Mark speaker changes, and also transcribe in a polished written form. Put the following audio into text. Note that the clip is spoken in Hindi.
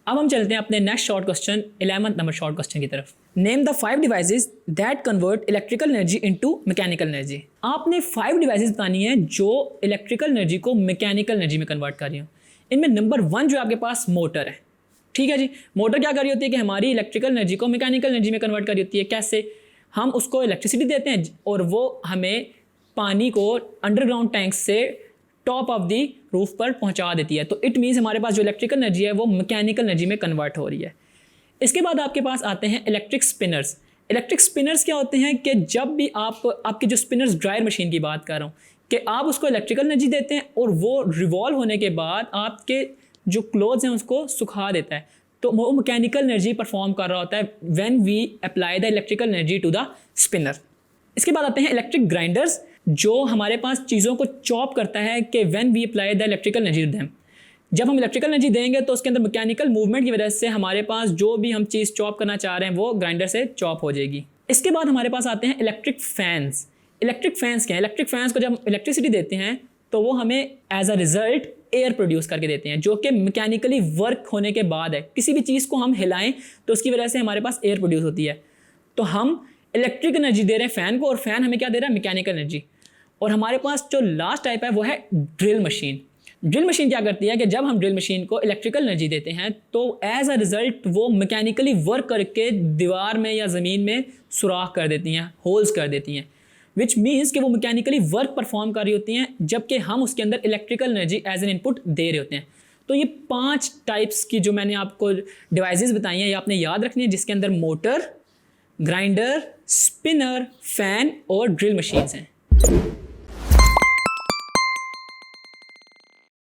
Speaker 1: अब हम चलते हैं अपने next short question 11th number short question की तरफ। Name the 5 devices that convert electrical energy into mechanical energy. आपने 5 डिवाइसेस बतानी है जो इलेक्ट्रिकल एनर्जी को मैकेनिकल एनर्जी में कन्वर्ट कर रही हो। इनमें नंबर 1 जो आपके पास मोटर है, ठीक है जी। मोटर क्या कर रही होती है कि हमारी इलेक्ट्रिकल एनर्जी को मैकेनिकल एनर्जी में कन्वर्ट कर रही होती है। कैसे? हम उसको इलेक्ट्रिसिटी देते हैं और वो हमें पानी को अंडरग्राउंड टैंक से टॉप ऑफ दी रूफ पर पहुंचा देती है। तो इट मीन्स हमारे पास जो इलेक्ट्रिकल एनर्जी है वो मैकेनिकल एनर्जी में कन्वर्ट हो रही है। इसके बाद आपके पास आते हैं इलेक्ट्रिक स्पिनर्स। इलेक्ट्रिक स्पिनर्स क्या होते हैं कि जब भी आपके जो स्पिनर्स, ड्रायर मशीन की बात कर रहा हूँ, कि आप उसको इलेक्ट्रिकल एनर्जी देते हैं और वो रिवॉल्व होने के बाद आपके जो क्लोथ्स हैं उसको सुखा देता है, तो वो मैकेनिकल एनर्जी परफॉर्म कर रहा होता है when we apply the electrical energy to the spinner. इसके बाद आते हैं इलेक्ट्रिक ग्राइंडर्स, जो हमारे पास चीज़ों को चॉप करता है कि when we apply the electrical energy to them. जब हम इलेक्ट्रिकल एनर्जी देंगे तो उसके अंदर मैकेनिकल मूवमेंट की वजह से हमारे पास जो भी हम चीज़ चॉप करना चाह रहे हैं वो ग्राइंडर से चॉप हो जाएगी। इसके बाद हमारे पास आते हैं इलेक्ट्रिक फैंस। इलेक्ट्रिक फैंस क्या है? इलेक्ट्रिक फैंस को जब हम इलेक्ट्रिसिटी देते हैं तो वो हमें as a result air produce करके देते हैं, जो कि मैकेनिकली वर्क होने के बाद है। किसी भी चीज़ को हम हिलाएं तो उसकी वजह से हमारे पास एयर प्रोड्यूस होती है। तो हम इलेक्ट्रिक एनर्जी दे रहे हैं फ़ैन को और फ़ैन हमें क्या दे रहा है? Mechanical energy. और हमारे पास जो लास्ट टाइप है वो है ड्रिल मशीन। ड्रिल मशीन क्या करती है कि जब हम ड्रिल मशीन को इलेक्ट्रिकल एनर्जी देते हैं तो एज अ रिजल्ट वो मैकेनिकली वर्क करके दीवार में या ज़मीन में सुराख कर देती हैं, होल्स कर देती हैं, विच मीन्स कि वो मैकेनिकली वर्क परफॉर्म कर रही होती हैं जबकि हम उसके अंदर electrical energy as an input दे रहे होते हैं। तो ये 5 टाइप्स की जो मैंने आपको डिवाइसेस बताई हैं ये आपने याद रखनी है, जिसके अंदर मोटर, ग्राइंडर, स्पिनर, फैन और ड्रिल मशीन्स हैं।